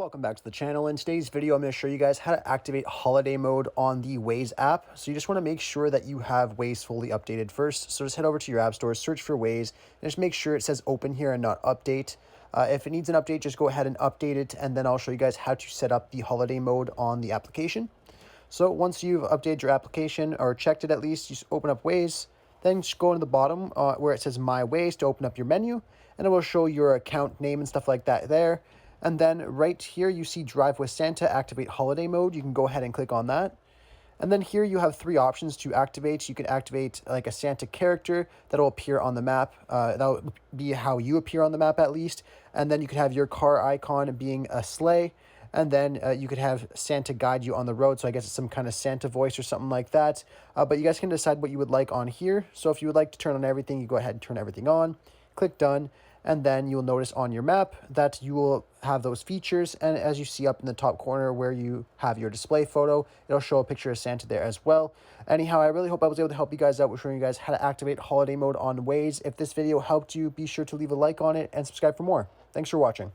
Welcome back to the channel. In today's video, I'm going to show you guys how to activate holiday mode on the Waze app. So you just want to make sure that you have Waze fully updated first. So just head over to your app store, search for Waze, and just make sure it says open here and not update. If it needs an update, just go ahead and update it, and then I'll show you guys how to set up the holiday mode on the application. So once you've updated your application, or checked it at least, you just open up Waze, then just go to the bottom where it says My Waze to open up your menu, and it will show your account name and stuff like that there. And then right here, you see Drive with Santa, activate holiday mode. You can go ahead and click on that. And then here you have three options to activate. You can activate like a Santa character that will appear on the map. That will be how you appear on the map at least. And then you could have your car icon being a sleigh. And then you could have Santa guide you on the road. So I guess it's some kind of Santa voice or something like that. But you guys can decide what you would like on here. So if you would like to turn on everything, you go ahead and turn everything on. Click done. And then you'll notice on your map that you will have those features. And as you see up in the top corner where you have your display photo, it'll show a picture of Santa there as well. Anyhow, I really hope I was able to help you guys out with showing you guys how to activate holiday mode on Waze. If this video helped you, be sure to leave a like on it and subscribe for more. Thanks for watching.